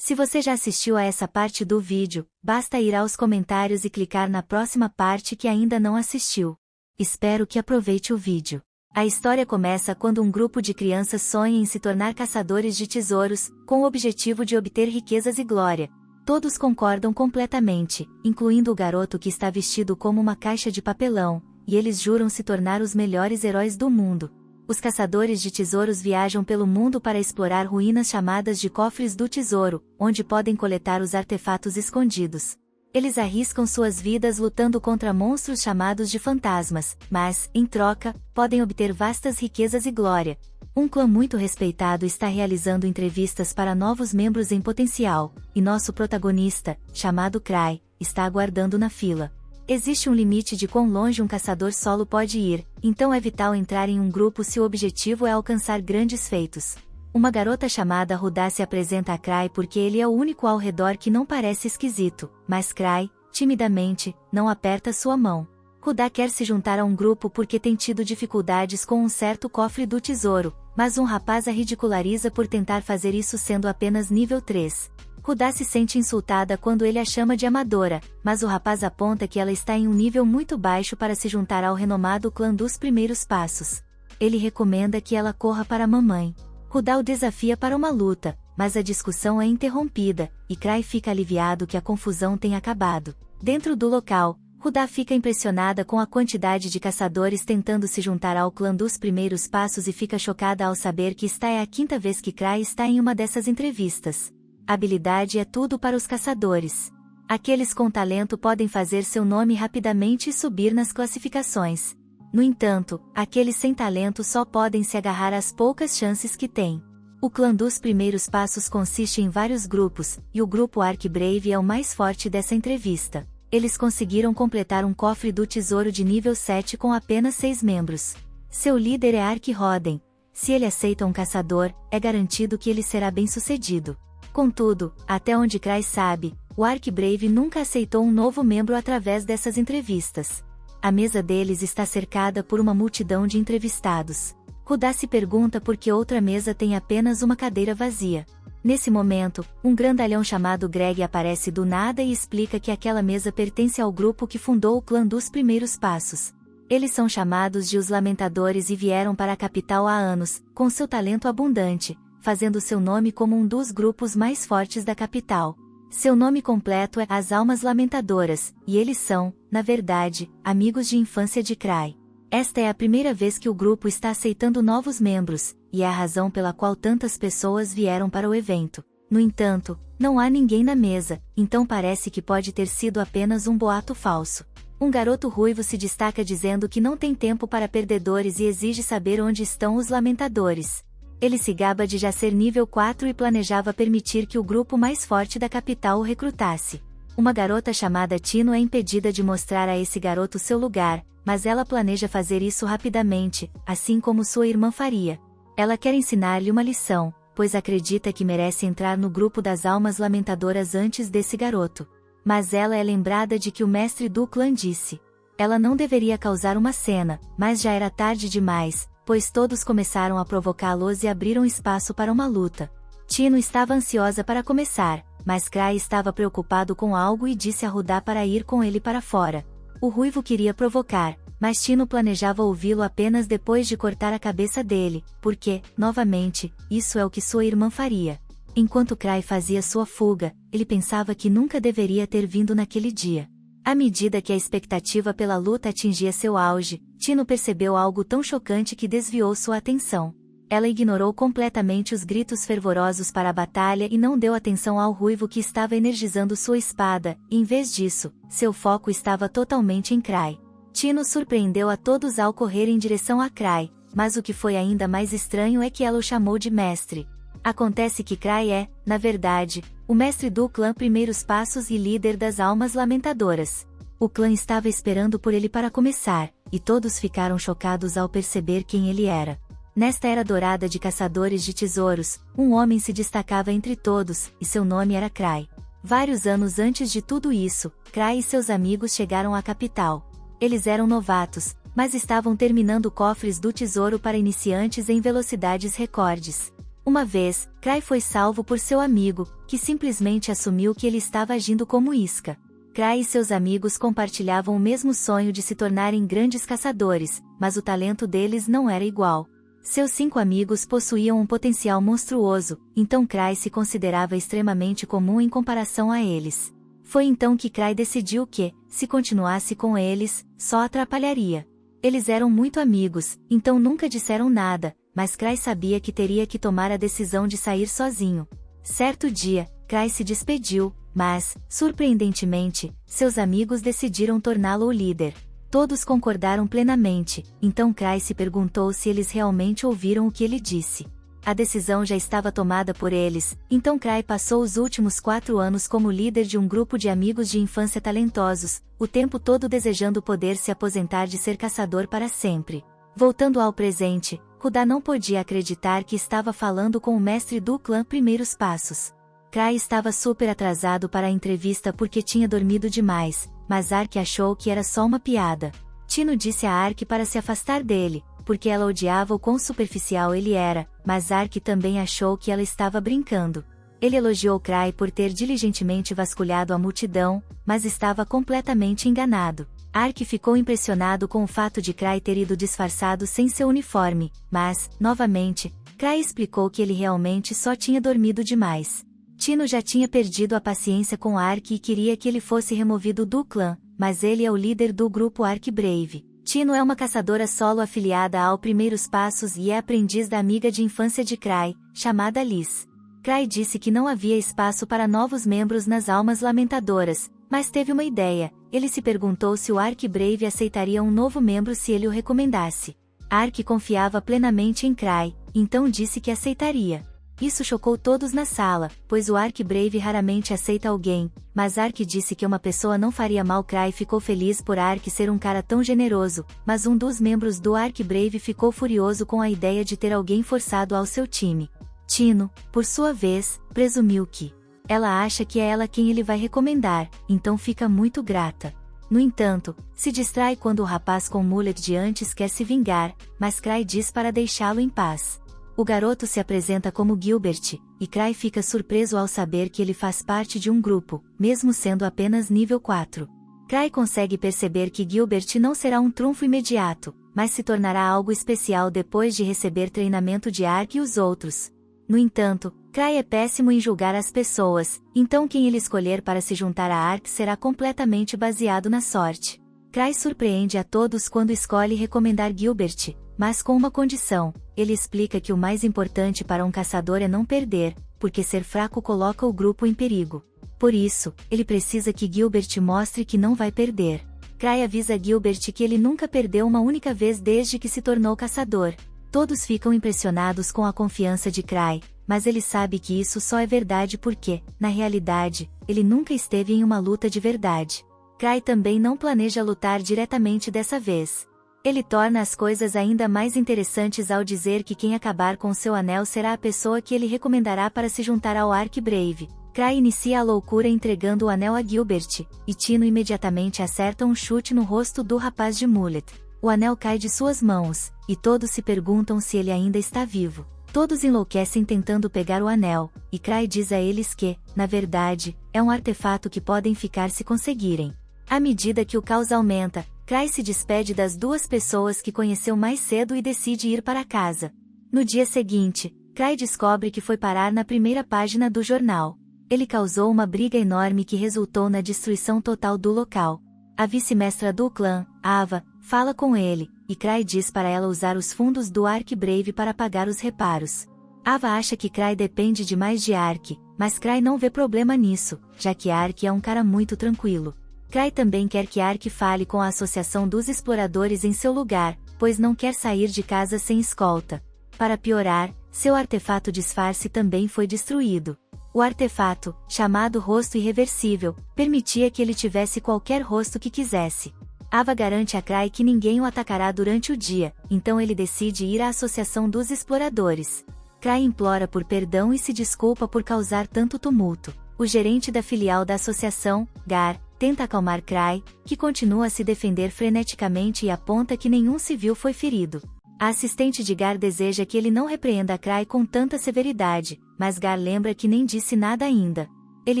Se você já assistiu a essa parte do vídeo, basta ir aos comentários e clicar na próxima parte que ainda não assistiu. Espero que aproveite o vídeo. A história começa quando um grupo de crianças sonha em se tornar caçadores de tesouros, com o objetivo de obter riquezas e glória. Todos concordam completamente, incluindo o garoto que está vestido como uma caixa de papelão, e eles juram se tornar os melhores heróis do mundo. Os caçadores de tesouros viajam pelo mundo para explorar ruínas chamadas de cofres do tesouro, onde podem coletar os artefatos escondidos. Eles arriscam suas vidas lutando contra monstros chamados de fantasmas, mas, em troca, podem obter vastas riquezas e glória. Um clã muito respeitado está realizando entrevistas para novos membros em potencial, e nosso protagonista, chamado Cry, está aguardando na fila. Existe um limite de quão longe um caçador solo pode ir, então é vital entrar em um grupo se o objetivo é alcançar grandes feitos. Uma garota chamada Rudá se apresenta a Cry porque ele é o único ao redor que não parece esquisito, mas Cry, timidamente, não aperta sua mão. Rudá quer se juntar a um grupo porque tem tido dificuldades com um certo cofre do tesouro, mas um rapaz a ridiculariza por tentar fazer isso sendo apenas nível 3. Rudá se sente insultada quando ele a chama de amadora, mas o rapaz aponta que ela está em um nível muito baixo para se juntar ao renomado clã dos primeiros passos. Ele recomenda que ela corra para a mamãe. Rudá o desafia para uma luta, mas a discussão é interrompida, e Cry fica aliviado que a confusão tem acabado. Dentro do local, Rudá fica impressionada com a quantidade de caçadores tentando se juntar ao clã dos primeiros passos e fica chocada ao saber que esta é a quinta vez que Cry está em uma dessas entrevistas. Habilidade é tudo para os caçadores. Aqueles com talento podem fazer seu nome rapidamente e subir nas classificações. No entanto, aqueles sem talento só podem se agarrar às poucas chances que têm. O clã dos primeiros passos consiste em vários grupos, e o grupo Ark Brave é o mais forte dessa entrevista. Eles conseguiram completar um cofre do tesouro de nível 7 com apenas 6 membros. Seu líder é Ark Roden. Se ele aceita um caçador, é garantido que ele será bem-sucedido. Contudo, até onde Cry sabe, o Ark Brave nunca aceitou um novo membro através dessas entrevistas. A mesa deles está cercada por uma multidão de entrevistados. Rudá se pergunta por que outra mesa tem apenas uma cadeira vazia. Nesse momento, um grandalhão chamado Greg aparece do nada e explica que aquela mesa pertence ao grupo que fundou o clã dos primeiros passos. Eles são chamados de os Lamentadores e vieram para a capital há anos, com seu talento abundante, fazendo seu nome como um dos grupos mais fortes da capital. Seu nome completo é As Almas Lamentadoras, e eles são, na verdade, amigos de infância de Cry. Esta é a primeira vez que o grupo está aceitando novos membros, e é a razão pela qual tantas pessoas vieram para o evento. No entanto, não há ninguém na mesa, então parece que pode ter sido apenas um boato falso. Um garoto ruivo se destaca dizendo que não tem tempo para perdedores e exige saber onde estão os Lamentadores. Ele se gaba de já ser nível 4 e planejava permitir que o grupo mais forte da capital o recrutasse. Uma garota chamada Tino é impedida de mostrar a esse garoto seu lugar, mas ela planeja fazer isso rapidamente, assim como sua irmã faria. Ela quer ensinar-lhe uma lição, pois acredita que merece entrar no grupo das almas lamentadoras antes desse garoto. Mas ela é lembrada de que o mestre do clã disse. Ela não deveria causar uma cena, mas já era tarde demais, pois todos começaram a provocá-los e abriram espaço para uma luta. Tino estava ansiosa para começar, mas Cry estava preocupado com algo e disse a Rudá para ir com ele para fora. O ruivo queria provocar, mas Tino planejava ouvi-lo apenas depois de cortar a cabeça dele, porque, novamente, isso é o que sua irmã faria. Enquanto Cry fazia sua fuga, ele pensava que nunca deveria ter vindo naquele dia. À medida que a expectativa pela luta atingia seu auge, Tino percebeu algo tão chocante que desviou sua atenção. Ela ignorou completamente os gritos fervorosos para a batalha e não deu atenção ao ruivo que estava energizando sua espada, e em vez disso, seu foco estava totalmente em Cry. Tino surpreendeu a todos ao correr em direção a Cry, mas o que foi ainda mais estranho é que ela o chamou de mestre. Acontece que Cry é, na verdade, o mestre do clã Primeiros Passos e líder das Almas Lamentadoras. O clã estava esperando por ele para começar, e todos ficaram chocados ao perceber quem ele era. Nesta era dourada de caçadores de tesouros, um homem se destacava entre todos, e seu nome era Cry. Vários anos antes de tudo isso, Cry e seus amigos chegaram à capital. Eles eram novatos, mas estavam terminando cofres do tesouro para iniciantes em velocidades recordes. Uma vez, Cry foi salvo por seu amigo, que simplesmente assumiu que ele estava agindo como isca. Cry e seus amigos compartilhavam o mesmo sonho de se tornarem grandes caçadores, mas o talento deles não era igual. Seus 5 amigos possuíam um potencial monstruoso, então Cry se considerava extremamente comum em comparação a eles. Foi então que Cry decidiu que, se continuasse com eles, só atrapalharia. Eles eram muito amigos, então nunca disseram nada, mas Cry sabia que teria que tomar a decisão de sair sozinho. Certo dia, Cry se despediu, mas, surpreendentemente, seus amigos decidiram torná-lo o líder. Todos concordaram plenamente, então Cry se perguntou se eles realmente ouviram o que ele disse. A decisão já estava tomada por eles, então Cry passou os últimos 4 anos como líder de um grupo de amigos de infância talentosos, o tempo todo desejando poder se aposentar de ser caçador para sempre. Voltando ao presente, Ruda não podia acreditar que estava falando com o mestre do clã Primeiros Passos. Cry estava super atrasado para a entrevista porque tinha dormido demais, mas Ark achou que era só uma piada. Tino disse a Ark para se afastar dele, porque ela odiava o quão superficial ele era, mas Ark também achou que ela estava brincando. Ele elogiou Cry por ter diligentemente vasculhado a multidão, mas estava completamente enganado. Ark ficou impressionado com o fato de Cry ter ido disfarçado sem seu uniforme, mas, novamente, Cry explicou que ele realmente só tinha dormido demais. Tino já tinha perdido a paciência com Ark e queria que ele fosse removido do clã, mas ele é o líder do grupo Ark Brave. Tino é uma caçadora solo afiliada ao Primeiros Passos e é aprendiz da amiga de infância de Cry, chamada Liz. Cry disse que não havia espaço para novos membros nas Almas Lamentadoras, mas teve uma ideia. Ele se perguntou se o Ark Brave aceitaria um novo membro se ele o recomendasse. Ark confiava plenamente em Cry, então disse que aceitaria. Isso chocou todos na sala, pois o Ark Brave raramente aceita alguém, mas Ark disse que uma pessoa não faria mal. Cry ficou feliz por Ark ser um cara tão generoso, mas um dos membros do Ark Brave ficou furioso com a ideia de ter alguém forçado ao seu time. Tino, por sua vez, presumiu que ela acha que é ela quem ele vai recomendar, então fica muito grata. No entanto, se distrai quando o rapaz com mullet de antes quer se vingar, mas Cry diz para deixá-lo em paz. O garoto se apresenta como Gilbert, e Cry fica surpreso ao saber que ele faz parte de um grupo, mesmo sendo apenas nível 4. Cry consegue perceber que Gilbert não será um trunfo imediato, mas se tornará algo especial depois de receber treinamento de Ark e os outros. No entanto, Cry é péssimo em julgar as pessoas, então quem ele escolher para se juntar a Ark será completamente baseado na sorte. Cry surpreende a todos quando escolhe recomendar Gilbert, mas com uma condição. Ele explica que o mais importante para um caçador é não perder, porque ser fraco coloca o grupo em perigo. Por isso, ele precisa que Gilbert mostre que não vai perder. Cry avisa Gilbert que ele nunca perdeu uma única vez desde que se tornou caçador. Todos ficam impressionados com a confiança de Cry, mas ele sabe que isso só é verdade porque, na realidade, ele nunca esteve em uma luta de verdade. Cry também não planeja lutar diretamente dessa vez. Ele torna as coisas ainda mais interessantes ao dizer que quem acabar com seu anel será a pessoa que ele recomendará para se juntar ao Ark Brave. Cry inicia a loucura entregando o anel a Gilbert, e Tino imediatamente acerta um chute no rosto do rapaz de mullet. O anel cai de suas mãos, e todos se perguntam se ele ainda está vivo. Todos enlouquecem tentando pegar o anel, e Cry diz a eles que, na verdade, é um artefato que podem ficar se conseguirem. À medida que o caos aumenta, Cry se despede das 2 pessoas que conheceu mais cedo e decide ir para casa. No dia seguinte, Cry descobre que foi parar na primeira página do jornal. Ele causou uma briga enorme que resultou na destruição total do local. A vice-mestra do clã, Ava, fala com ele, e Cry diz para ela usar os fundos do Ark Brave para pagar os reparos. Ava acha que Cry depende demais de Ark, mas Cry não vê problema nisso, já que Ark é um cara muito tranquilo. Cry também quer que Ark fale com a Associação dos Exploradores em seu lugar, pois não quer sair de casa sem escolta. Para piorar, seu artefato disfarce também foi destruído. O artefato, chamado Rosto Irreversível, permitia que ele tivesse qualquer rosto que quisesse. Ava garante a Cry que ninguém o atacará durante o dia, então ele decide ir à Associação dos Exploradores. Cry implora por perdão e se desculpa por causar tanto tumulto. O gerente da filial da associação, Gar, tenta acalmar Cry, que continua a se defender freneticamente e aponta que nenhum civil foi ferido. A assistente de Gar deseja que ele não repreenda Cry com tanta severidade, mas Gar lembra que nem disse nada ainda. Ele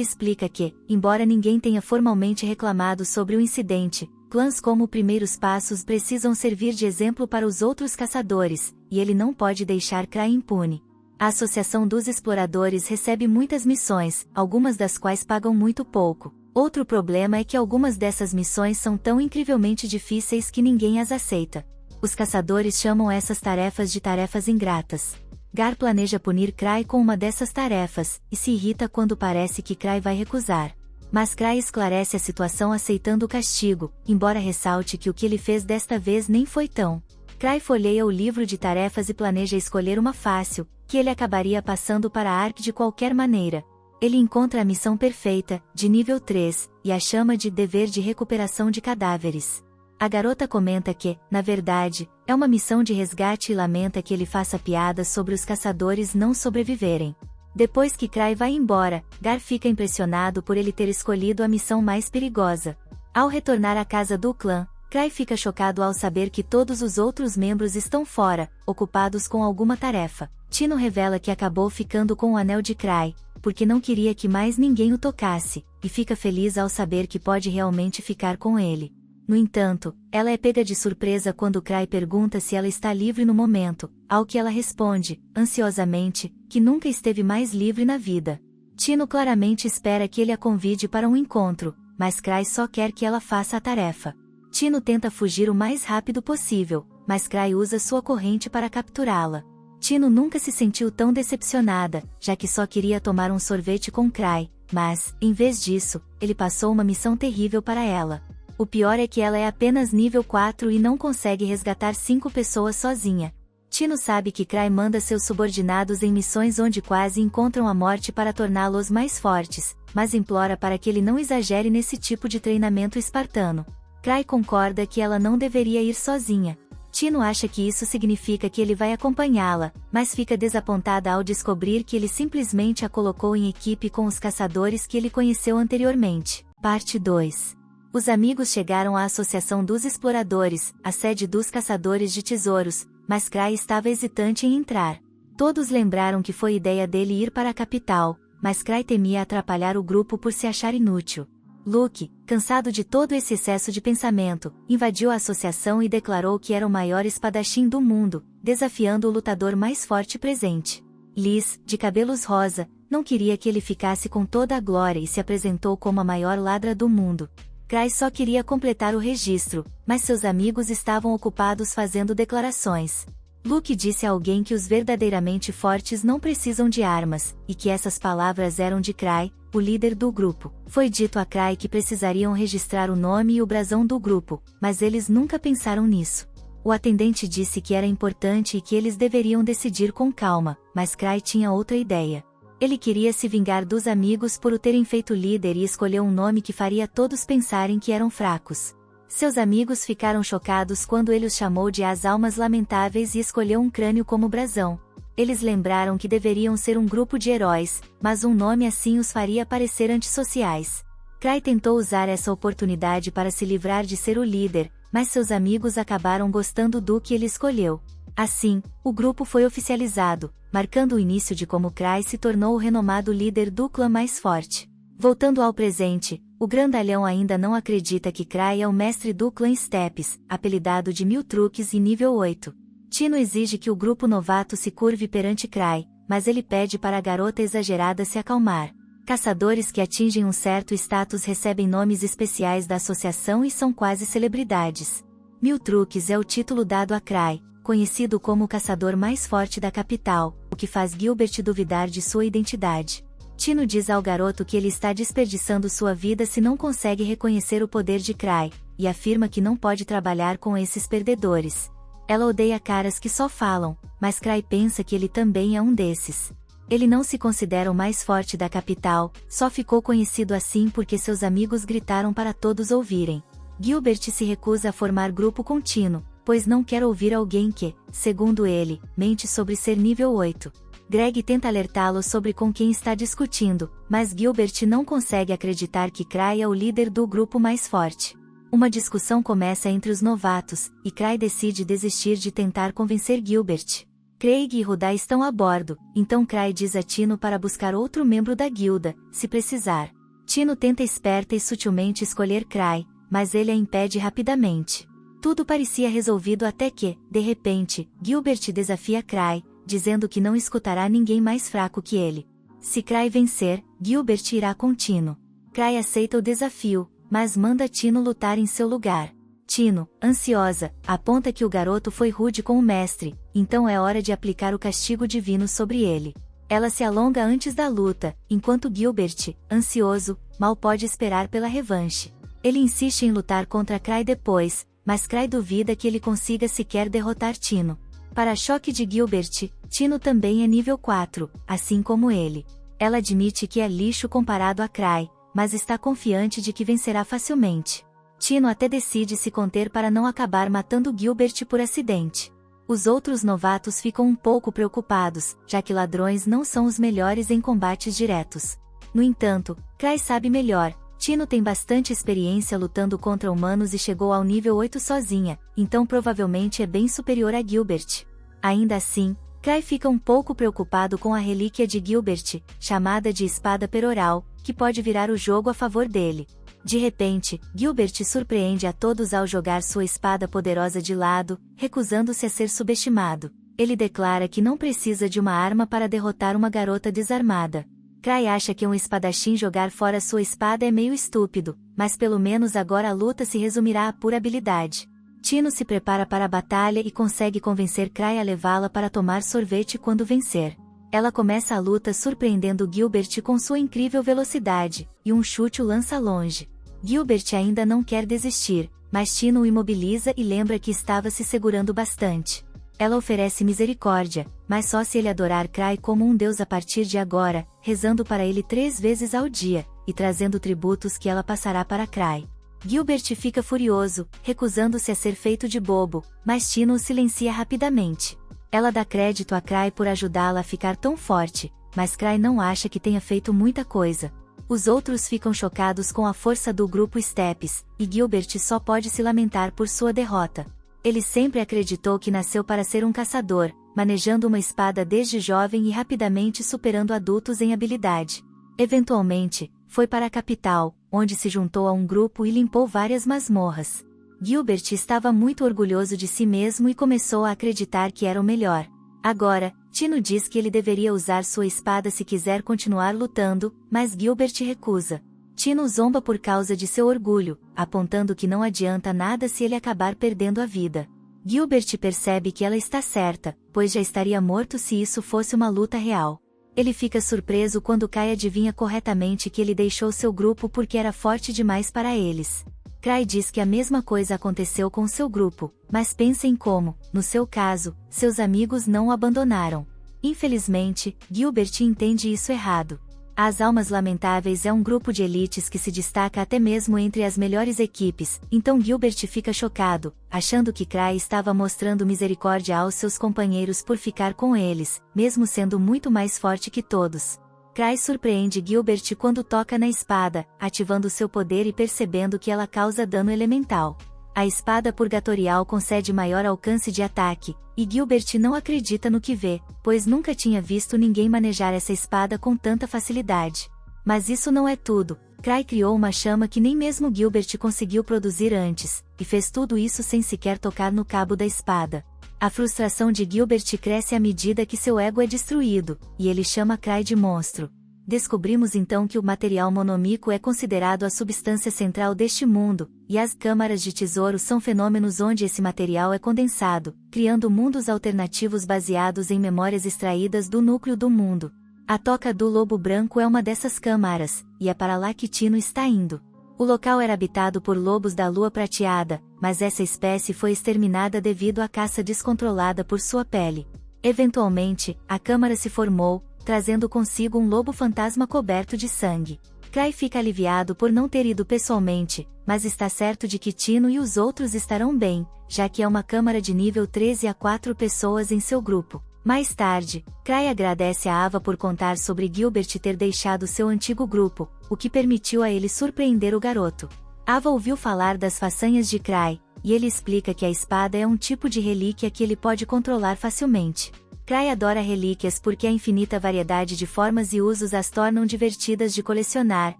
explica que, embora ninguém tenha formalmente reclamado sobre o incidente, clãs como Primeiros Passos precisam servir de exemplo para os outros caçadores, e ele não pode deixar Cry impune. A Associação dos Exploradores recebe muitas missões, algumas das quais pagam muito pouco. Outro problema é que algumas dessas missões são tão incrivelmente difíceis que ninguém as aceita. Os caçadores chamam essas tarefas de tarefas ingratas. Gar planeja punir Cry com uma dessas tarefas, e se irrita quando parece que Cry vai recusar. Mas Cry esclarece a situação aceitando o castigo, embora ressalte que o que ele fez desta vez nem foi tão. Cry folheia o livro de tarefas e planeja escolher uma fácil, que ele acabaria passando para Ark de qualquer maneira. Ele encontra a missão perfeita, de nível 3, e a chama de dever de recuperação de cadáveres. A garota comenta que, na verdade, é uma missão de resgate e lamenta que ele faça piadas sobre os caçadores não sobreviverem. Depois que Cry vai embora, Gar fica impressionado por ele ter escolhido a missão mais perigosa. Ao retornar à casa do clã, Cry fica chocado ao saber que todos os outros membros estão fora, ocupados com alguma tarefa. Tino revela que acabou ficando com o anel de Cry, porque não queria que mais ninguém o tocasse, e fica feliz ao saber que pode realmente ficar com ele. No entanto, ela é pega de surpresa quando Cry pergunta se ela está livre no momento, ao que ela responde, ansiosamente, que nunca esteve mais livre na vida. Tino claramente espera que ele a convide para um encontro, mas Cry só quer que ela faça a tarefa. Tino tenta fugir o mais rápido possível, mas Cry usa sua corrente para capturá-la. Tino nunca se sentiu tão decepcionada, já que só queria tomar um sorvete com Cry, mas, em vez disso, ele passou uma missão terrível para ela. O pior é que ela é apenas nível 4 e não consegue resgatar 5 pessoas sozinha. Tino sabe que Cry manda seus subordinados em missões onde quase encontram a morte para torná-los mais fortes, mas implora para que ele não exagere nesse tipo de treinamento espartano. Cry concorda que ela não deveria ir sozinha. Tino acha que isso significa que ele vai acompanhá-la, mas fica desapontada ao descobrir que ele simplesmente a colocou em equipe com os caçadores que ele conheceu anteriormente. Parte 2. Os amigos chegaram à Associação dos Exploradores, a sede dos Caçadores de Tesouros, mas Cry estava hesitante em entrar. Todos lembraram que foi ideia dele ir para a capital, mas Cry temia atrapalhar o grupo por se achar inútil. Luke, cansado de todo esse excesso de pensamento, invadiu a associação e declarou que era o maior espadachim do mundo, desafiando o lutador mais forte presente. Liz, de cabelos rosa, não queria que ele ficasse com toda a glória e se apresentou como a maior ladra do mundo. Cry só queria completar o registro, mas seus amigos estavam ocupados fazendo declarações. Luke disse a alguém que os verdadeiramente fortes não precisam de armas, e que essas palavras eram de Cry, o líder do grupo. Foi dito a Cry que precisariam registrar o nome e o brasão do grupo, mas eles nunca pensaram nisso. O atendente disse que era importante e que eles deveriam decidir com calma, mas Cry tinha outra ideia. Ele queria se vingar dos amigos por o terem feito líder e escolheu um nome que faria todos pensarem que eram fracos. Seus amigos ficaram chocados quando ele os chamou de as almas lamentáveis e escolheu um crânio como brasão. Eles lembraram que deveriam ser um grupo de heróis, mas um nome assim os faria parecer antissociais. Cry tentou usar essa oportunidade para se livrar de ser o líder, mas seus amigos acabaram gostando do que ele escolheu. Assim, o grupo foi oficializado, marcando o início de como Cry se tornou o renomado líder do clã mais forte. Voltando ao presente, o grandalhão ainda não acredita que Cry é o mestre do clã Steppes, apelidado de 1000 truques e nível 8. Tino exige que o grupo novato se curve perante Cry, mas ele pede para a garota exagerada se acalmar. Caçadores que atingem um certo status recebem nomes especiais da associação e são quase celebridades. 1000 truques é o título dado a Cry, conhecido como o caçador mais forte da capital, o que faz Gilbert duvidar de sua identidade. Tino diz ao garoto que ele está desperdiçando sua vida se não consegue reconhecer o poder de Cry, e afirma que não pode trabalhar com esses perdedores. Ela odeia caras que só falam, mas Cry pensa que ele também é um desses. Ele não se considera o mais forte da capital, só ficou conhecido assim porque seus amigos gritaram para todos ouvirem. Gilbert se recusa a formar grupo com Tino, pois não quer ouvir alguém que, segundo ele, mente sobre ser nível 8. Greg tenta alertá-lo sobre com quem está discutindo, mas Gilbert não consegue acreditar que Cry é o líder do grupo mais forte. Uma discussão começa entre os novatos, e Cry decide desistir de tentar convencer Gilbert. Craig e Rudá estão a bordo, então Cry diz a Tino para buscar outro membro da guilda, se precisar. Tino tenta esperta e sutilmente escolher Cry, mas ele a impede rapidamente. Tudo parecia resolvido até que, de repente, Gilbert desafia Cry, dizendo que não escutará ninguém mais fraco que ele. Se Cry vencer, Gilbert irá com Tino. Cry aceita o desafio, mas manda Tino lutar em seu lugar. Tino, ansiosa, aponta que o garoto foi rude com o mestre, então é hora de aplicar o castigo divino sobre ele. Ela se alonga antes da luta, enquanto Gilbert, ansioso, mal pode esperar pela revanche. Ele insiste em lutar contra Cry depois, mas Cry duvida que ele consiga sequer derrotar Tino. Para choque de Gilbert, Tino também é nível 4, assim como ele. Ela admite que é lixo comparado a Cry, mas está confiante de que vencerá facilmente. Tino até decide se conter para não acabar matando Gilbert por acidente. Os outros novatos ficam um pouco preocupados, já que ladrões não são os melhores em combates diretos. No entanto, Cry sabe melhor. Tino tem bastante experiência lutando contra humanos e chegou ao nível 8 sozinha, então provavelmente é bem superior a Gilbert. Ainda assim, Cry fica um pouco preocupado com a relíquia de Gilbert, chamada de espada peroral, que pode virar o jogo a favor dele. De repente, Gilbert surpreende a todos ao jogar sua espada poderosa de lado, recusando-se a ser subestimado. Ele declara que não precisa de uma arma para derrotar uma garota desarmada. Cry acha que um espadachim jogar fora sua espada é meio estúpido, mas pelo menos agora a luta se resumirá a pura habilidade. Tino se prepara para a batalha e consegue convencer Cry a levá-la para tomar sorvete quando vencer. Ela começa a luta surpreendendo Gilbert com sua incrível velocidade, e um chute o lança longe. Gilbert ainda não quer desistir, mas Tino o imobiliza e lembra que estava se segurando bastante. Ela oferece misericórdia, mas só se ele adorar Cry como um deus a partir de agora, rezando para ele 3 vezes ao dia, e trazendo tributos que ela passará para Cry. Gilbert fica furioso, recusando-se a ser feito de bobo, mas Tino o silencia rapidamente. Ela dá crédito a Cry por ajudá-la a ficar tão forte, mas Cry não acha que tenha feito muita coisa. Os outros ficam chocados com a força do grupo Steps, e Gilbert só pode se lamentar por sua derrota. Ele sempre acreditou que nasceu para ser um caçador, manejando uma espada desde jovem e rapidamente superando adultos em habilidade. Eventualmente, foi para a capital, onde se juntou a um grupo e limpou várias masmorras. Gilbert estava muito orgulhoso de si mesmo e começou a acreditar que era o melhor. Agora, Tino diz que ele deveria usar sua espada se quiser continuar lutando, mas Gilbert recusa. Tino zomba por causa de seu orgulho, apontando que não adianta nada se ele acabar perdendo a vida. Gilbert percebe que ela está certa, pois já estaria morto se isso fosse uma luta real. Ele fica surpreso quando Cry adivinha corretamente que ele deixou seu grupo porque era forte demais para eles. Cry diz que a mesma coisa aconteceu com seu grupo, mas pensa em como, no seu caso, seus amigos não o abandonaram. Infelizmente, Gilbert entende isso errado. As Almas Lamentáveis é um grupo de elites que se destaca até mesmo entre as melhores equipes, então Gilbert fica chocado, achando que Cry estava mostrando misericórdia aos seus companheiros por ficar com eles, mesmo sendo muito mais forte que todos. Cry surpreende Gilbert quando toca na espada, ativando seu poder e percebendo que ela causa dano elemental. A espada purgatorial concede maior alcance de ataque, e Gilbert não acredita no que vê, pois nunca tinha visto ninguém manejar essa espada com tanta facilidade. Mas isso não é tudo. Cry criou uma chama que nem mesmo Gilbert conseguiu produzir antes, e fez tudo isso sem sequer tocar no cabo da espada. A frustração de Gilbert cresce à medida que seu ego é destruído, e ele chama Cry de monstro. Descobrimos então que o material monomíquico é considerado a substância central deste mundo, e as câmaras de tesouro são fenômenos onde esse material é condensado, criando mundos alternativos baseados em memórias extraídas do núcleo do mundo. A Toca do Lobo Branco é uma dessas câmaras, e é para lá que Tino está indo. O local era habitado por lobos da lua prateada, mas essa espécie foi exterminada devido à caça descontrolada por sua pele. Eventualmente, a câmara se formou, trazendo consigo um lobo fantasma coberto de sangue. Cry fica aliviado por não ter ido pessoalmente, mas está certo de que Tino e os outros estarão bem, já que é uma câmara de nível 13 a 4 pessoas em seu grupo. Mais tarde, Cry agradece a Ava por contar sobre Gilbert ter deixado seu antigo grupo, o que permitiu a ele surpreender o garoto. Ava ouviu falar das façanhas de Crai, e ele explica que a espada é um tipo de relíquia que ele pode controlar facilmente. Crai adora relíquias porque a infinita variedade de formas e usos as tornam divertidas de colecionar,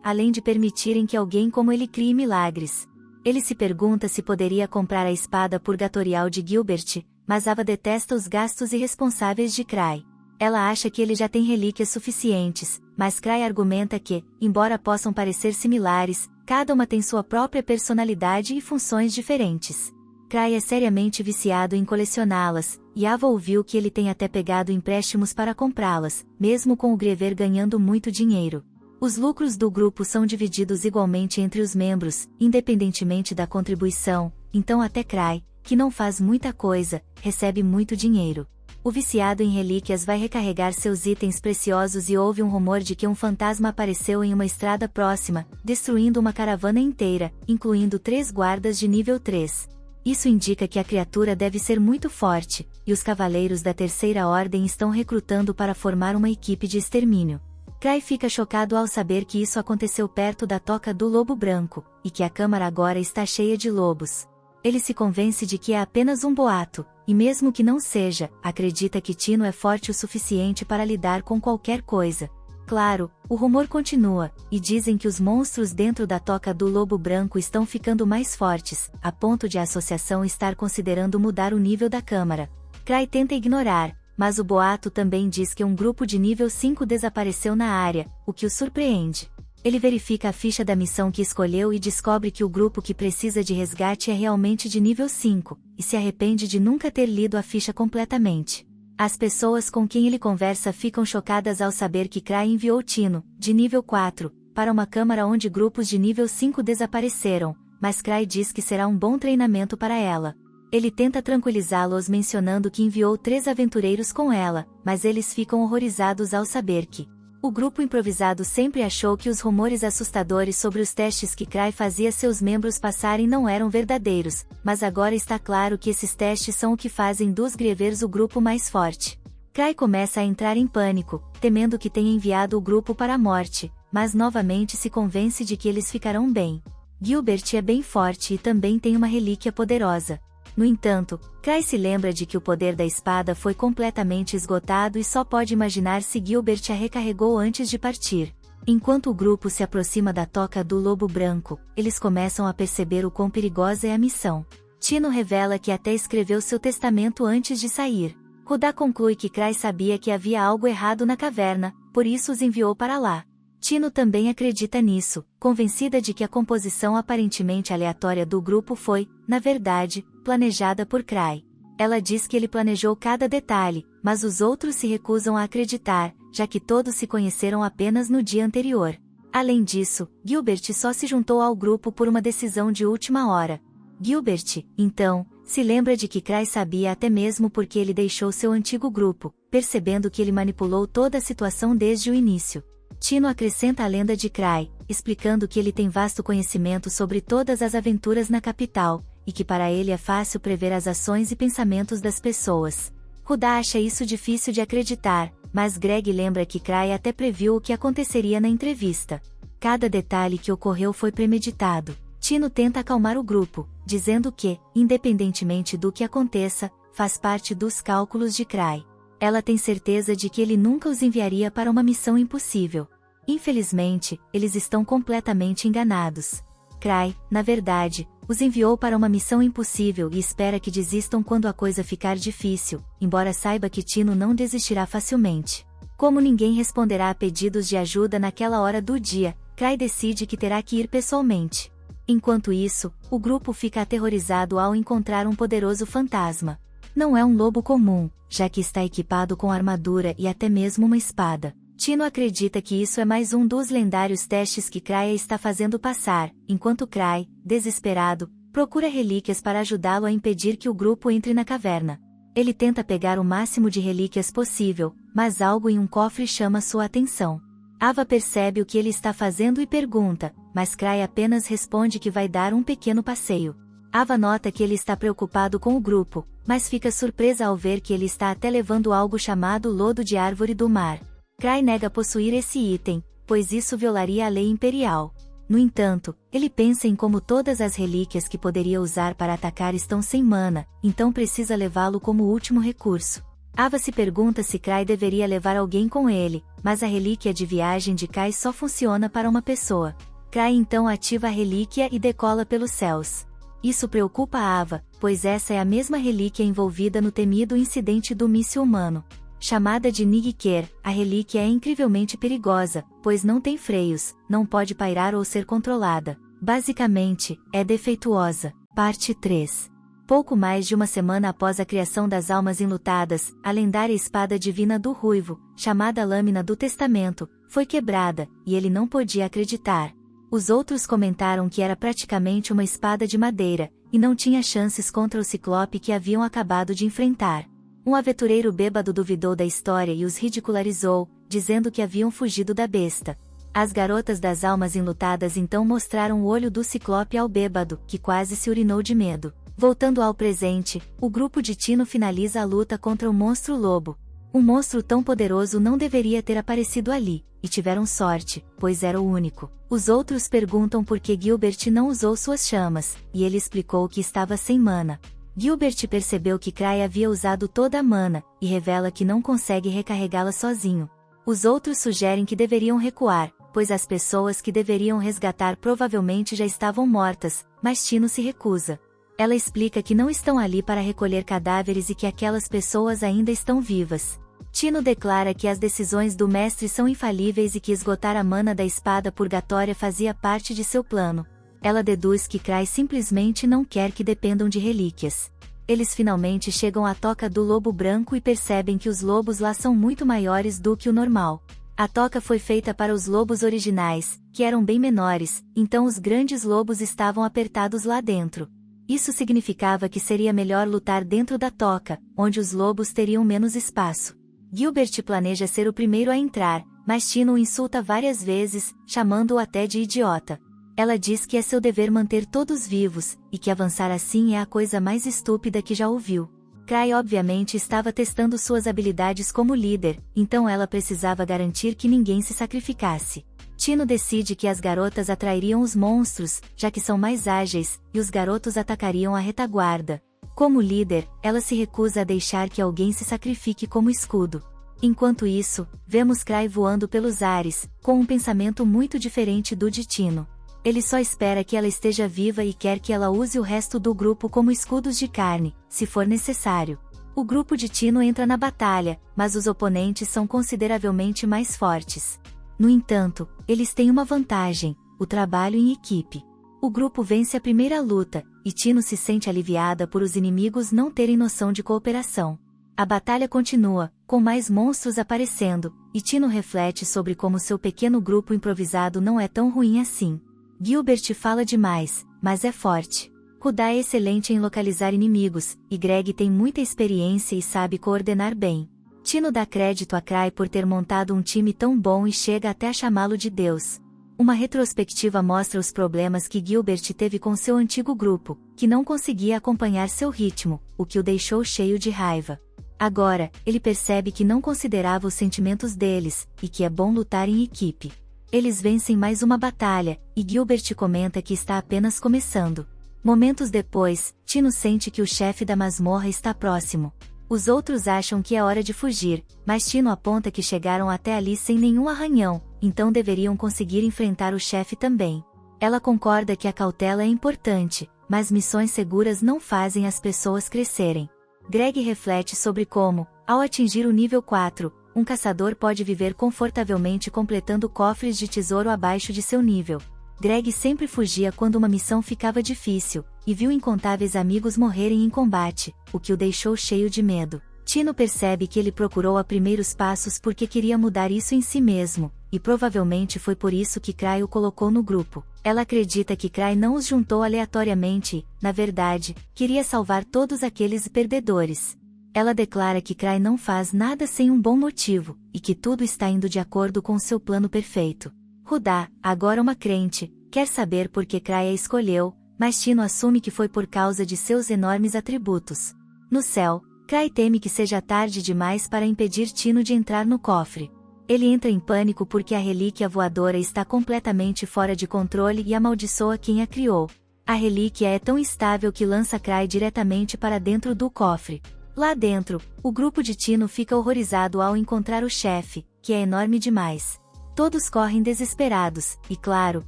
além de permitirem que alguém como ele crie milagres. Ele se pergunta se poderia comprar a espada purgatorial de Gilbert, mas Ava detesta os gastos irresponsáveis de Crai. Ela acha que ele já tem relíquias suficientes, mas Crai argumenta que, embora possam parecer similares, cada uma tem sua própria personalidade e funções diferentes. Crai é seriamente viciado em colecioná-las, e Ava ouviu que ele tem até pegado empréstimos para comprá-las, mesmo com o Grever ganhando muito dinheiro. Os lucros do grupo são divididos igualmente entre os membros, independentemente da contribuição, então até Crai, que não faz muita coisa, recebe muito dinheiro. O viciado em relíquias vai recarregar seus itens preciosos e ouve um rumor de que um fantasma apareceu em uma estrada próxima, destruindo uma caravana inteira, incluindo 3 guardas de nível 3. Isso indica que a criatura deve ser muito forte, e os cavaleiros da Terceira Ordem estão recrutando para formar uma equipe de extermínio. Crai fica chocado ao saber que isso aconteceu perto da Toca do Lobo Branco, e que a câmara agora está cheia de lobos. Ele se convence de que é apenas um boato, e mesmo que não seja, acredita que Tino é forte o suficiente para lidar com qualquer coisa. Claro, o rumor continua, e dizem que os monstros dentro da Toca do Lobo Branco estão ficando mais fortes, a ponto de a associação estar considerando mudar o nível da câmara. Crai tenta ignorar, mas o boato também diz que um grupo de nível 5 desapareceu na área, o que o surpreende. Ele verifica a ficha da missão que escolheu e descobre que o grupo que precisa de resgate é realmente de nível 5, e se arrepende de nunca ter lido a ficha completamente. As pessoas com quem ele conversa ficam chocadas ao saber que Crai enviou Tino, de nível 4, para uma câmara onde grupos de nível 5 desapareceram, mas Crai diz que será um bom treinamento para ela. Ele tenta tranquilizá-los mencionando que enviou 3 aventureiros com ela, mas eles ficam horrorizados ao saber que o grupo improvisado sempre achou que os rumores assustadores sobre os testes que Crai fazia seus membros passarem não eram verdadeiros, mas agora está claro que esses testes são o que fazem dos Grievers o grupo mais forte. Crai começa a entrar em pânico, temendo que tenha enviado o grupo para a morte, mas novamente se convence de que eles ficarão bem. Gilbert é bem forte e também tem uma relíquia poderosa. No entanto, Crai se lembra de que o poder da espada foi completamente esgotado e só pode imaginar se Gilbert a recarregou antes de partir. Enquanto o grupo se aproxima da Toca do Lobo Branco, eles começam a perceber o quão perigosa é a missão. Tino revela que até escreveu seu testamento antes de sair. Rudá conclui que Crai sabia que havia algo errado na caverna, por isso os enviou para lá. Tino também acredita nisso, convencida de que a composição aparentemente aleatória do grupo foi, na verdade, planejada por Crai. Ela diz que ele planejou cada detalhe, mas os outros se recusam a acreditar, já que todos se conheceram apenas no dia anterior. Além disso, Gilbert só se juntou ao grupo por uma decisão de última hora. Gilbert, então, se lembra de que Crai sabia até mesmo porque ele deixou seu antigo grupo, percebendo que ele manipulou toda a situação desde o início. Tino acrescenta a lenda de Crai, explicando que ele tem vasto conhecimento sobre todas as aventuras na capital, e que para ele é fácil prever as ações e pensamentos das pessoas. Rudá acha isso difícil de acreditar, mas Greg lembra que Crai até previu o que aconteceria na entrevista. Cada detalhe que ocorreu foi premeditado. Tino tenta acalmar o grupo, dizendo que, independentemente do que aconteça, faz parte dos cálculos de Crai. Ela tem certeza de que ele nunca os enviaria para uma missão impossível. Infelizmente, eles estão completamente enganados. Crai, na verdade, os enviou para uma missão impossível e espera que desistam quando a coisa ficar difícil, embora saiba que Tino não desistirá facilmente. Como ninguém responderá a pedidos de ajuda naquela hora do dia, Crai decide que terá que ir pessoalmente. Enquanto isso, o grupo fica aterrorizado ao encontrar um poderoso fantasma. Não é um lobo comum, já que está equipado com armadura e até mesmo uma espada. Tino acredita que isso é mais um dos lendários testes que Crai está fazendo passar, enquanto Crai, desesperado, procura relíquias para ajudá-lo a impedir que o grupo entre na caverna. Ele tenta pegar o máximo de relíquias possível, mas algo em um cofre chama sua atenção. Ava percebe o que ele está fazendo e pergunta, mas Crai apenas responde que vai dar um pequeno passeio. Ava nota que ele está preocupado com o grupo, mas fica surpresa ao ver que ele está até levando algo chamado lodo de árvore do mar. Crai nega possuir esse item, pois isso violaria a lei imperial. No entanto, ele pensa em como todas as relíquias que poderia usar para atacar estão sem mana, então precisa levá-lo como último recurso. Ava se pergunta se Crai deveria levar alguém com ele, mas a relíquia de viagem de Kai só funciona para uma pessoa. Crai então ativa a relíquia e decola pelos céus. Isso preocupa Ava, pois essa é a mesma relíquia envolvida no temido incidente do míssil humano. Chamada de Nightker, a relíquia é incrivelmente perigosa, pois não tem freios, não pode pairar ou ser controlada. Basicamente, é defeituosa. Parte 3. Pouco mais de uma semana após a criação das Almas Enlutadas, a lendária espada divina do Ruivo, chamada Lâmina do Testamento, foi quebrada, e ele não podia acreditar. Os outros comentaram que era praticamente uma espada de madeira, e não tinha chances contra o Ciclope que haviam acabado de enfrentar. Um aventureiro bêbado duvidou da história e os ridicularizou, dizendo que haviam fugido da besta. As garotas das Almas Enlutadas então mostraram o olho do Ciclope ao bêbado, que quase se urinou de medo. Voltando ao presente, o grupo de Tino finaliza a luta contra o monstro lobo. Um monstro tão poderoso não deveria ter aparecido ali, e tiveram sorte, pois era o único. Os outros perguntam por que Gilbert não usou suas chamas, e ele explicou que estava sem mana. Gilbert percebeu que Crai havia usado toda a mana, e revela que não consegue recarregá-la sozinho. Os outros sugerem que deveriam recuar, pois as pessoas que deveriam resgatar provavelmente já estavam mortas, mas Tino se recusa. Ela explica que não estão ali para recolher cadáveres e que aquelas pessoas ainda estão vivas. Tino declara que as decisões do mestre são infalíveis e que esgotar a mana da espada purgatória fazia parte de seu plano. Ela deduz que Crai simplesmente não quer que dependam de relíquias. Eles finalmente chegam à toca do lobo branco e percebem que os lobos lá são muito maiores do que o normal. A toca foi feita para os lobos originais, que eram bem menores, então os grandes lobos estavam apertados lá dentro. Isso significava que seria melhor lutar dentro da toca, onde os lobos teriam menos espaço. Gilbert planeja ser o primeiro a entrar, mas Tino o insulta várias vezes, chamando-o até de idiota. Ela diz que é seu dever manter todos vivos, e que avançar assim é a coisa mais estúpida que já ouviu. Crai obviamente estava testando suas habilidades como líder, então ela precisava garantir que ninguém se sacrificasse. Tino decide que as garotas atrairiam os monstros, já que são mais ágeis, e os garotos atacariam a retaguarda. Como líder, ela se recusa a deixar que alguém se sacrifique como escudo. Enquanto isso, vemos Crai voando pelos ares, com um pensamento muito diferente do de Tino. Ele só espera que ela esteja viva e quer que ela use o resto do grupo como escudos de carne, se for necessário. O grupo de Tino entra na batalha, mas os oponentes são consideravelmente mais fortes. No entanto, eles têm uma vantagem: o trabalho em equipe. O grupo vence a primeira luta, e Tino se sente aliviada por os inimigos não terem noção de cooperação. A batalha continua, com mais monstros aparecendo, e Tino reflete sobre como seu pequeno grupo improvisado não é tão ruim assim. Gilbert fala demais, mas é forte. Rudá é excelente em localizar inimigos, e Greg tem muita experiência e sabe coordenar bem. Tino dá crédito a Crai por ter montado um time tão bom e chega até a chamá-lo de Deus. Uma retrospectiva mostra os problemas que Gilbert teve com seu antigo grupo, que não conseguia acompanhar seu ritmo, o que o deixou cheio de raiva. Agora, ele percebe que não considerava os sentimentos deles, e que é bom lutar em equipe. Eles vencem mais uma batalha, e Gilbert comenta que está apenas começando. Momentos depois, Tino sente que o chefe da masmorra está próximo. Os outros acham que é hora de fugir, mas Tino aponta que chegaram até ali sem nenhum arranhão, então deveriam conseguir enfrentar o chefe também. Ela concorda que a cautela é importante, mas missões seguras não fazem as pessoas crescerem. Greg reflete sobre como, ao atingir o nível 4, um caçador pode viver confortavelmente completando cofres de tesouro abaixo de seu nível. Greg sempre fugia quando uma missão ficava difícil, e viu incontáveis amigos morrerem em combate, o que o deixou cheio de medo. Tino percebe que ele procurou a primeiros passos porque queria mudar isso em si mesmo, e provavelmente foi por isso que Crai o colocou no grupo. Ela acredita que Crai não os juntou aleatoriamente e, na verdade, queria salvar todos aqueles perdedores. Ela declara que Crai não faz nada sem um bom motivo, e que tudo está indo de acordo com seu plano perfeito. Rudá, agora uma crente, quer saber por que Crai a escolheu, mas Tino assume que foi por causa de seus enormes atributos. No céu, Crai teme que seja tarde demais para impedir Tino de entrar no cofre. Ele entra em pânico porque a relíquia voadora está completamente fora de controle e amaldiçoa quem a criou. A relíquia é tão instável que lança Cry diretamente para dentro do cofre. Lá dentro, o grupo de Tino fica horrorizado ao encontrar o chefe, que é enorme demais. Todos correm desesperados, e claro,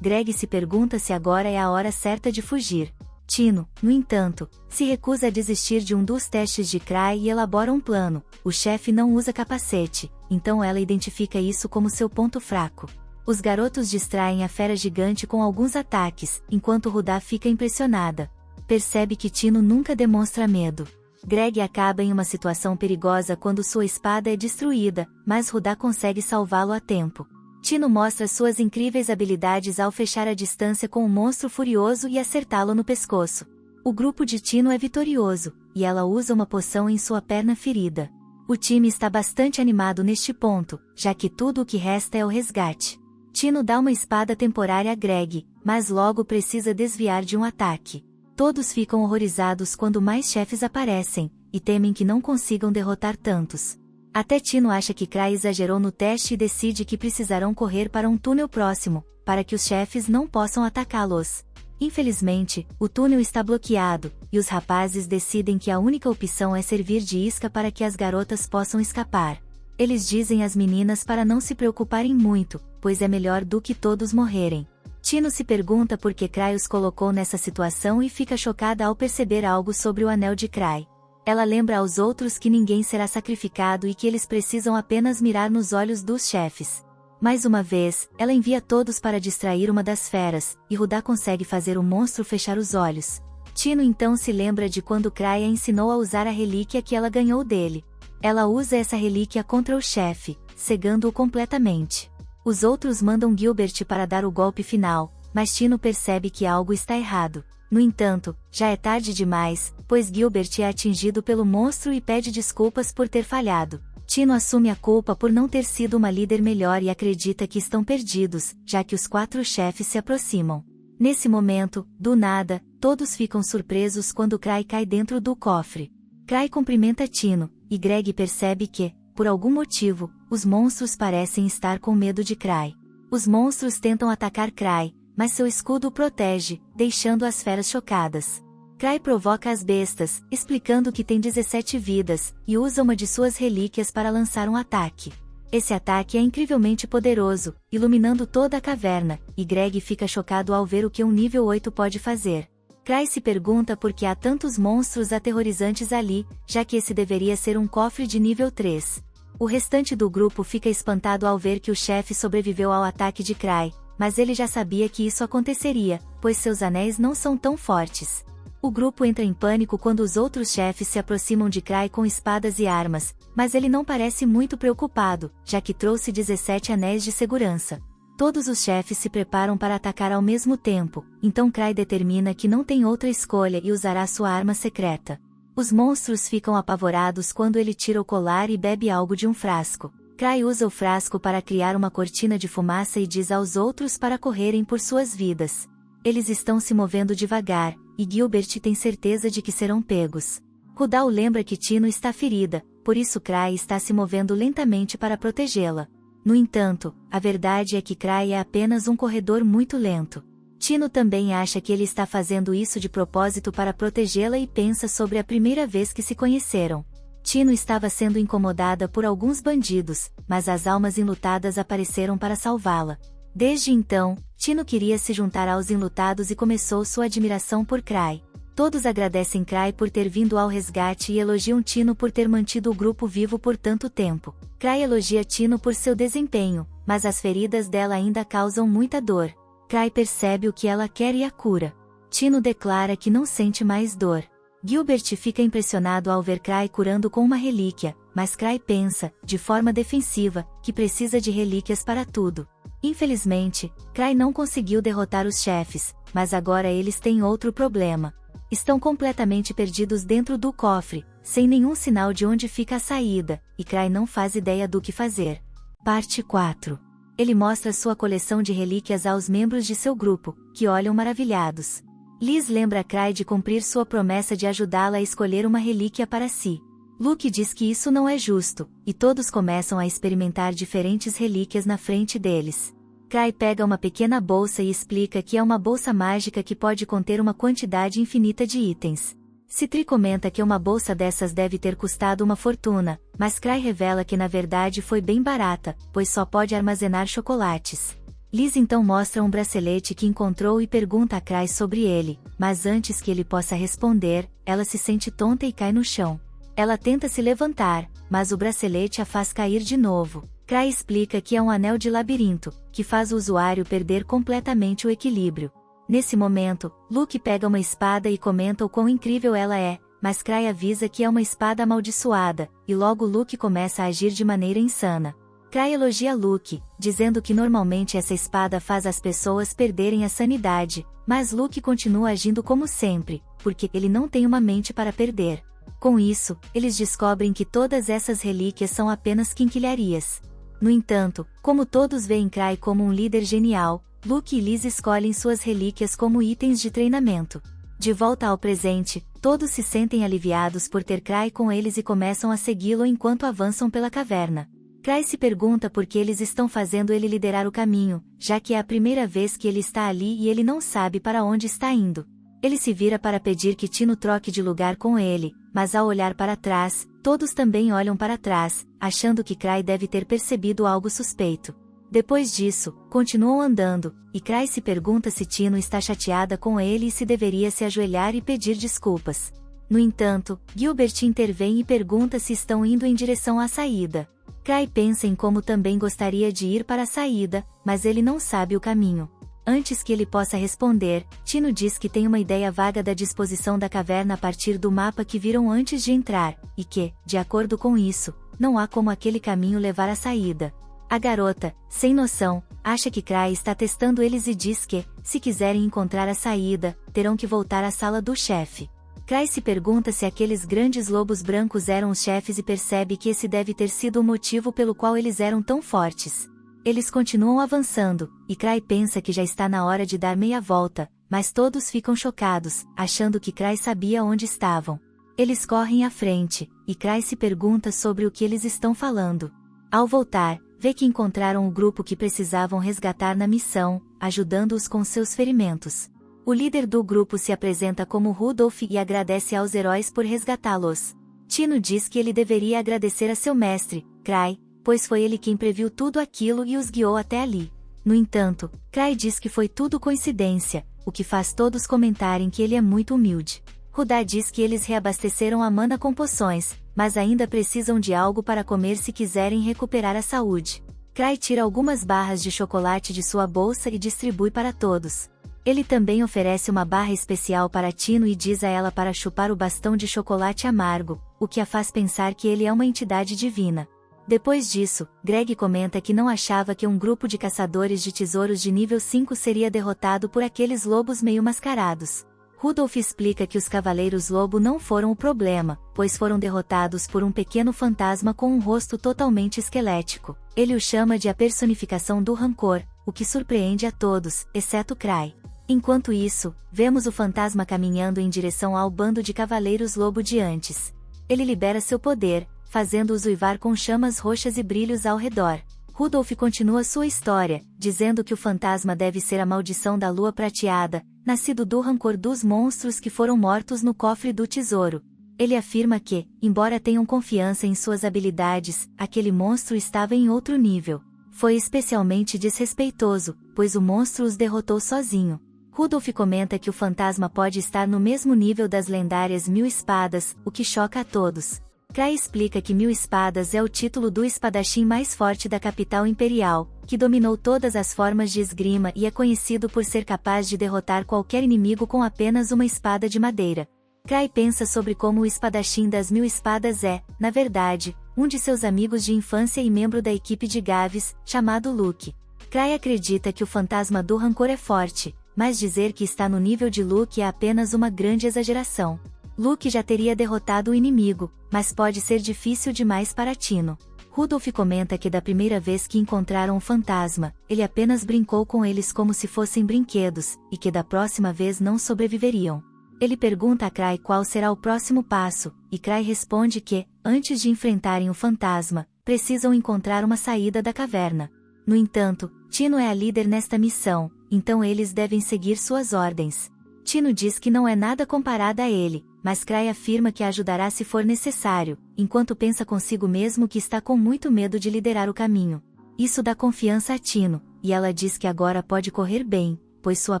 Greg se pergunta se agora é a hora certa de fugir. Tino, no entanto, se recusa a desistir de um dos testes de Cry e elabora um plano. O chefe não usa capacete, então ela identifica isso como seu ponto fraco. Os garotos distraem a fera gigante com alguns ataques, enquanto Rudá fica impressionada. Percebe que Tino nunca demonstra medo. Greg acaba em uma situação perigosa quando sua espada é destruída, mas Rudá consegue salvá-lo a tempo. Tino mostra suas incríveis habilidades ao fechar a distância com um monstro furioso e acertá-lo no pescoço. O grupo de Tino é vitorioso, e ela usa uma poção em sua perna ferida. O time está bastante animado neste ponto, já que tudo o que resta é o resgate. Tino dá uma espada temporária a Greg, mas logo precisa desviar de um ataque. Todos ficam horrorizados quando mais chefes aparecem, e temem que não consigam derrotar tantos. Até Tino acha que Cry exagerou no teste e decide que precisarão correr para um túnel próximo, para que os chefes não possam atacá-los. Infelizmente, o túnel está bloqueado, e os rapazes decidem que a única opção é servir de isca para que as garotas possam escapar. Eles dizem às meninas para não se preocuparem muito, pois é melhor do que todos morrerem. Tino se pergunta por que Cry os colocou nessa situação e fica chocada ao perceber algo sobre o anel de Cry. Ela lembra aos outros que ninguém será sacrificado e que eles precisam apenas mirar nos olhos dos chefes. Mais uma vez, ela envia todos para distrair uma das feras, e Rudá consegue fazer o monstro fechar os olhos. Tino então se lembra de quando Cry a ensinou a usar a relíquia que ela ganhou dele. Ela usa essa relíquia contra o chefe, cegando-o completamente. Os outros mandam Gilbert para dar o golpe final, mas Tino percebe que algo está errado. No entanto, já é tarde demais, pois Gilbert é atingido pelo monstro e pede desculpas por ter falhado. Tino assume a culpa por não ter sido uma líder melhor e acredita que estão perdidos, já que os 4 chefes se aproximam. Nesse momento, do nada, todos ficam surpresos quando Cry cai dentro do cofre. Cry cumprimenta Tino, e Greg percebe que, por algum motivo, os monstros parecem estar com medo de Cry. Os monstros tentam atacar Cry, mas seu escudo o protege, deixando as feras chocadas. Cry provoca as bestas, explicando que tem 17 vidas, e usa uma de suas relíquias para lançar um ataque. Esse ataque é incrivelmente poderoso, iluminando toda a caverna, e Greg fica chocado ao ver o que um nível 8 pode fazer. Cry se pergunta por que há tantos monstros aterrorizantes ali, já que esse deveria ser um cofre de nível 3. O restante do grupo fica espantado ao ver que o chefe sobreviveu ao ataque de Cry, mas ele já sabia que isso aconteceria, pois seus anéis não são tão fortes. O grupo entra em pânico quando os outros chefes se aproximam de Cry com espadas e armas, mas ele não parece muito preocupado, já que trouxe 17 anéis de segurança. Todos os chefes se preparam para atacar ao mesmo tempo, então Cry determina que não tem outra escolha e usará sua arma secreta. Os monstros ficam apavorados quando ele tira o colar e bebe algo de um frasco. Cry usa o frasco para criar uma cortina de fumaça e diz aos outros para correrem por suas vidas. Eles estão se movendo devagar, e Gilbert tem certeza de que serão pegos. Rudá o lembra que Tino está ferida, por isso Cry está se movendo lentamente para protegê-la. No entanto, a verdade é que Cry é apenas um corredor muito lento. Tino também acha que ele está fazendo isso de propósito para protegê-la e pensa sobre a primeira vez que se conheceram. Tino estava sendo incomodada por alguns bandidos, mas as almas enlutadas apareceram para salvá-la. Desde então, Tino queria se juntar aos enlutados e começou sua admiração por Cry. Todos agradecem Cry por ter vindo ao resgate e elogiam Tino por ter mantido o grupo vivo por tanto tempo. Cry elogia Tino por seu desempenho, mas as feridas dela ainda causam muita dor. Cry percebe o que ela quer e a cura. Tino declara que não sente mais dor. Gilbert fica impressionado ao ver Cry curando com uma relíquia, mas Cry pensa, de forma defensiva, que precisa de relíquias para tudo. Infelizmente, Cry não conseguiu derrotar os chefes, mas agora eles têm outro problema. Estão completamente perdidos dentro do cofre, sem nenhum sinal de onde fica a saída, e Cry não faz ideia do que fazer. Parte 4. Ele mostra sua coleção de relíquias aos membros de seu grupo, que olham maravilhados. Liz lembra Cry de cumprir sua promessa de ajudá-la a escolher uma relíquia para si. Luke diz que isso não é justo, e todos começam a experimentar diferentes relíquias na frente deles. Cry pega uma pequena bolsa e explica que é uma bolsa mágica que pode conter uma quantidade infinita de itens. Citri comenta que uma bolsa dessas deve ter custado uma fortuna, mas Cry revela que na verdade foi bem barata, pois só pode armazenar chocolates. Liz então mostra um bracelete que encontrou e pergunta a Cry sobre ele, mas antes que ele possa responder, ela se sente tonta e cai no chão. Ela tenta se levantar, mas o bracelete a faz cair de novo. Cry explica que é um anel de labirinto, que faz o usuário perder completamente o equilíbrio. Nesse momento, Luke pega uma espada e comenta o quão incrível ela é, mas Cry avisa que é uma espada amaldiçoada, e logo Luke começa a agir de maneira insana. Cry elogia Luke, dizendo que normalmente essa espada faz as pessoas perderem a sanidade, mas Luke continua agindo como sempre, porque ele não tem uma mente para perder. Com isso, eles descobrem que todas essas relíquias são apenas quinquilharias. No entanto, como todos veem Cry como um líder genial, Luke e Liz escolhem suas relíquias como itens de treinamento. De volta ao presente, todos se sentem aliviados por ter Cry com eles e começam a segui-lo enquanto avançam pela caverna. Cry se pergunta por que eles estão fazendo ele liderar o caminho, já que é a primeira vez que ele está ali e ele não sabe para onde está indo. Ele se vira para pedir que Tino troque de lugar com ele, mas ao olhar para trás, todos também olham para trás, achando que Cry deve ter percebido algo suspeito. Depois disso, continuam andando, e Cry se pergunta se Tino está chateada com ele e se deveria se ajoelhar e pedir desculpas. No entanto, Gilbert intervém e pergunta se estão indo em direção à saída. Cry pensa em como também gostaria de ir para a saída, mas ele não sabe o caminho. Antes que ele possa responder, Tino diz que tem uma ideia vaga da disposição da caverna a partir do mapa que viram antes de entrar, e que, de acordo com isso, não há como aquele caminho levar à saída. A garota, sem noção, acha que Cry está testando eles e diz que, se quiserem encontrar a saída, terão que voltar à sala do chefe. Cry se pergunta se aqueles grandes lobos brancos eram os chefes e percebe que esse deve ter sido o motivo pelo qual eles eram tão fortes. Eles continuam avançando, e Cry pensa que já está na hora de dar meia volta, mas todos ficam chocados, achando que Cry sabia onde estavam. Eles correm à frente, e Cry se pergunta sobre o que eles estão falando. Ao voltar, vê que encontraram o grupo que precisavam resgatar na missão, ajudando-os com seus ferimentos. O líder do grupo se apresenta como Rudolph e agradece aos heróis por resgatá-los. Tino diz que ele deveria agradecer a seu mestre, Cry, pois foi ele quem previu tudo aquilo e os guiou até ali. No entanto, Cry diz que foi tudo coincidência, o que faz todos comentarem que ele é muito humilde. Rudá diz que eles reabasteceram a mana com poções, mas ainda precisam de algo para comer se quiserem recuperar a saúde. Cry tira algumas barras de chocolate de sua bolsa e distribui para todos. Ele também oferece uma barra especial para Tino e diz a ela para chupar o bastão de chocolate amargo, o que a faz pensar que ele é uma entidade divina. Depois disso, Greg comenta que não achava que um grupo de caçadores de tesouros de nível 5 seria derrotado por aqueles lobos meio mascarados. Rudolph explica que os Cavaleiros Lobo não foram o problema, pois foram derrotados por um pequeno fantasma com um rosto totalmente esquelético. Ele o chama de a personificação do rancor, o que surpreende a todos, exceto Cry. Enquanto isso, vemos o fantasma caminhando em direção ao bando de Cavaleiros Lobo de antes. Ele libera seu poder, fazendo-os uivar com chamas roxas e brilhos ao redor. Rudolph continua sua história, dizendo que o fantasma deve ser a maldição da lua prateada, nascido do rancor dos monstros que foram mortos no cofre do tesouro. Ele afirma que, embora tenham confiança em suas habilidades, aquele monstro estava em outro nível. Foi especialmente desrespeitoso, pois o monstro os derrotou sozinho. Rudolph comenta que o fantasma pode estar no mesmo nível das lendárias 1000 espadas, o que choca a todos. Cry explica que 1000 espadas é o título do espadachim mais forte da capital imperial, que dominou todas as formas de esgrima e é conhecido por ser capaz de derrotar qualquer inimigo com apenas uma espada de madeira. Cry pensa sobre como o espadachim das 1000 espadas é, na verdade, um de seus amigos de infância e membro da equipe de Gavis, chamado Luke. Cry acredita que o fantasma do rancor é forte, mas dizer que está no nível de Luke é apenas uma grande exageração. Luke já teria derrotado o inimigo, mas pode ser difícil demais para Tino. Rudolph comenta que da primeira vez que encontraram o fantasma, ele apenas brincou com eles como se fossem brinquedos, e que da próxima vez não sobreviveriam. Ele pergunta a Cry qual será o próximo passo, e Cry responde que, antes de enfrentarem o fantasma, precisam encontrar uma saída da caverna. No entanto, Tino é a líder nesta missão, então eles devem seguir suas ordens. Tino diz que não é nada comparada a ele, mas Cry afirma que a ajudará se for necessário, enquanto pensa consigo mesmo que está com muito medo de liderar o caminho. Isso dá confiança a Tino, e ela diz que agora pode correr bem, pois sua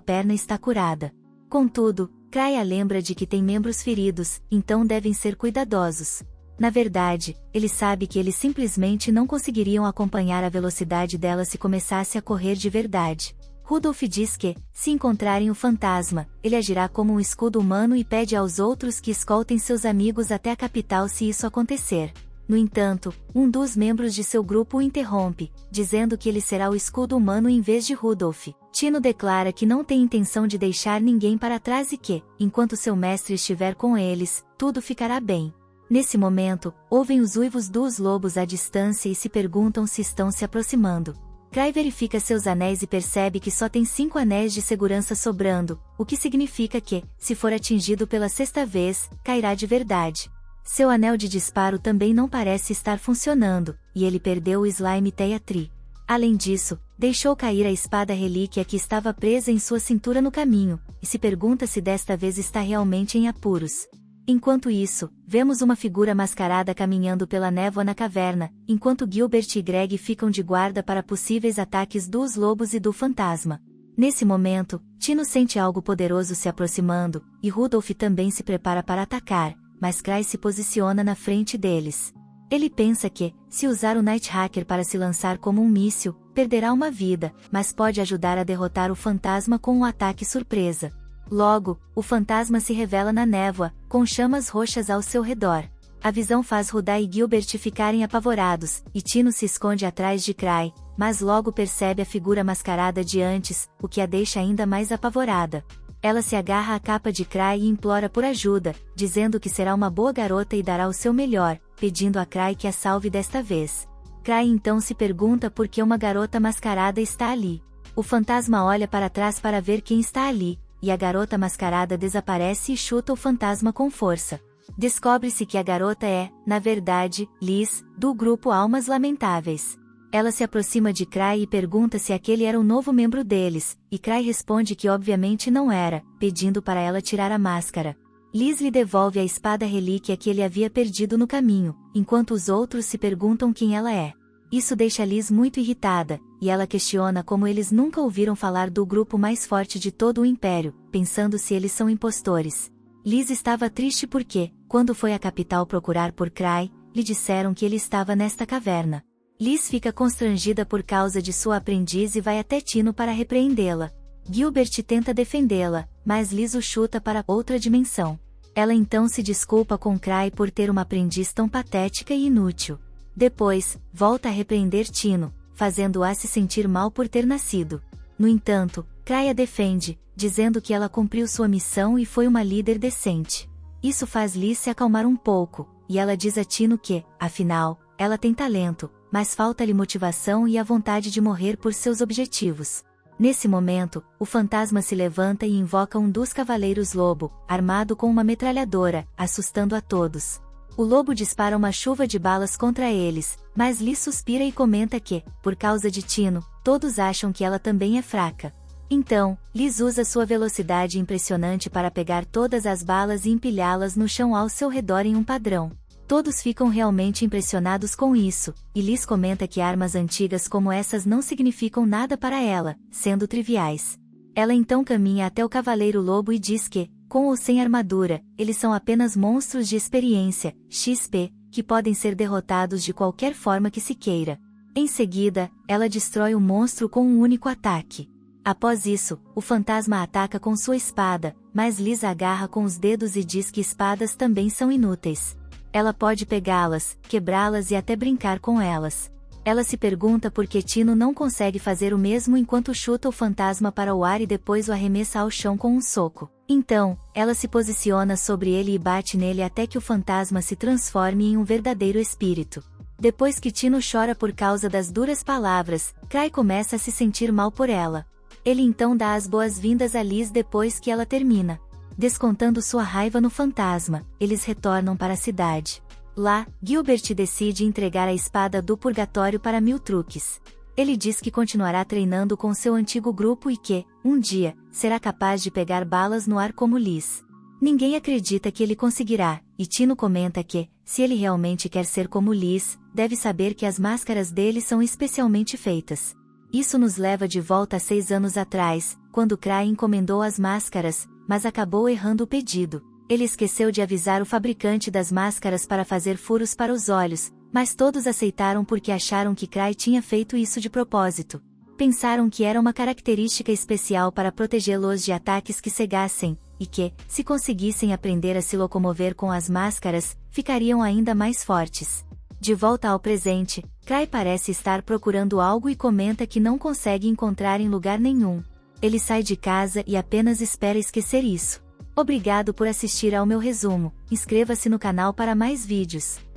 perna está curada. Contudo, Cry a lembra de que tem membros feridos, então devem ser cuidadosos. Na verdade, ele sabe que eles simplesmente não conseguiriam acompanhar a velocidade dela se começasse a correr de verdade. Rudolph diz que, se encontrarem o fantasma, ele agirá como um escudo humano e pede aos outros que escoltem seus amigos até a capital se isso acontecer. No entanto, um dos membros de seu grupo o interrompe, dizendo que ele será o escudo humano em vez de Rudolph. Tino declara que não tem intenção de deixar ninguém para trás e que, enquanto seu mestre estiver com eles, tudo ficará bem. Nesse momento, ouvem os uivos dos lobos à distância e se perguntam se estão se aproximando. Cry verifica seus anéis e percebe que só tem 5 anéis de segurança sobrando, o que significa que, se for atingido pela 6ª vez, cairá de verdade. Seu anel de disparo também não parece estar funcionando, e ele perdeu o Slime Theia Tree. Além disso, deixou cair a espada relíquia que estava presa em sua cintura no caminho, e se pergunta se desta vez está realmente em apuros. Enquanto isso, vemos uma figura mascarada caminhando pela névoa na caverna, enquanto Gilbert e Greg ficam de guarda para possíveis ataques dos lobos e do fantasma. Nesse momento, Tino sente algo poderoso se aproximando, e Rudolph também se prepara para atacar, mas Cry se posiciona na frente deles. Ele pensa que, se usar o Night Hacker para se lançar como um míssil, perderá uma vida, mas pode ajudar a derrotar o fantasma com um ataque surpresa. Logo, o fantasma se revela na névoa, com chamas roxas ao seu redor. A visão faz Rudá e Gilbert ficarem apavorados, e Tino se esconde atrás de Cry, mas logo percebe a figura mascarada de antes, o que a deixa ainda mais apavorada. Ela se agarra à capa de Cry e implora por ajuda, dizendo que será uma boa garota e dará o seu melhor, pedindo a Cry que a salve desta vez. Cry então se pergunta por que uma garota mascarada está ali. O fantasma olha para trás para ver quem está ali, e a garota mascarada desaparece e chuta o fantasma com força. Descobre-se que a garota é, na verdade, Liz, do grupo Almas Lamentáveis. Ela se aproxima de Cry e pergunta se aquele era um novo membro deles, e Cry responde que obviamente não era, pedindo para ela tirar a máscara. Liz lhe devolve a espada relíquia que ele havia perdido no caminho, enquanto os outros se perguntam quem ela é. Isso deixa Liz muito irritada, e ela questiona como eles nunca ouviram falar do grupo mais forte de todo o Império, pensando se eles são impostores. Liz estava triste porque, quando foi à capital procurar por Cry, lhe disseram que ele estava nesta caverna. Liz fica constrangida por causa de sua aprendiz e vai até Tino para repreendê-la. Gilbert tenta defendê-la, mas Liz o chuta para outra dimensão. Ela então se desculpa com Cry por ter uma aprendiz tão patética e inútil. Depois, volta a repreender Tino, fazendo-a se sentir mal por ter nascido. No entanto, Cry a defende, dizendo que ela cumpriu sua missão e foi uma líder decente. Isso faz Liz se acalmar um pouco, e ela diz a Tino que, afinal, ela tem talento, mas falta-lhe motivação e a vontade de morrer por seus objetivos. Nesse momento, o fantasma se levanta e invoca um dos Cavaleiros Lobo, armado com uma metralhadora, assustando a todos. O lobo dispara uma chuva de balas contra eles, mas Liz suspira e comenta que, por causa de Tino, todos acham que ela também é fraca. Então, Liz usa sua velocidade impressionante para pegar todas as balas e empilhá-las no chão ao seu redor em um padrão. Todos ficam realmente impressionados com isso, e Liz comenta que armas antigas como essas não significam nada para ela, sendo triviais. Ela então caminha até o Cavaleiro Lobo e diz que, com ou sem armadura, eles são apenas monstros de experiência, XP, que podem ser derrotados de qualquer forma que se queira. Em seguida, ela destrói o monstro com um único ataque. Após isso, o fantasma ataca com sua espada, mas Liz agarra com os dedos e diz que espadas também são inúteis. Ela pode pegá-las, quebrá-las e até brincar com elas. Ela se pergunta por que Tino não consegue fazer o mesmo enquanto chuta o fantasma para o ar e depois o arremessa ao chão com um soco. Então, ela se posiciona sobre ele e bate nele até que o fantasma se transforme em um verdadeiro espírito. Depois que Tino chora por causa das duras palavras, Cry começa a se sentir mal por ela. Ele então dá as boas-vindas a Liz depois que ela termina. Descontando sua raiva no fantasma, eles retornam para a cidade. Lá, Gilbert decide entregar a espada do purgatório para Miltruques. Ele diz que continuará treinando com seu antigo grupo e que, um dia, será capaz de pegar balas no ar como Liz. Ninguém acredita que ele conseguirá, e Tino comenta que, se ele realmente quer ser como Liz, deve saber que as máscaras dele são especialmente feitas. Isso nos leva de volta a 6 anos atrás, quando Cray encomendou as máscaras, mas acabou errando o pedido. Ele esqueceu de avisar o fabricante das máscaras para fazer furos para os olhos, mas todos aceitaram porque acharam que Cray tinha feito isso de propósito. Pensaram que era uma característica especial para protegê-los de ataques que cegassem, e que, se conseguissem aprender a se locomover com as máscaras, ficariam ainda mais fortes. De volta ao presente, Cray parece estar procurando algo e comenta que não consegue encontrar em lugar nenhum. Ele sai de casa e apenas espera esquecer isso. Obrigado por assistir ao meu resumo, inscreva-se no canal para mais vídeos.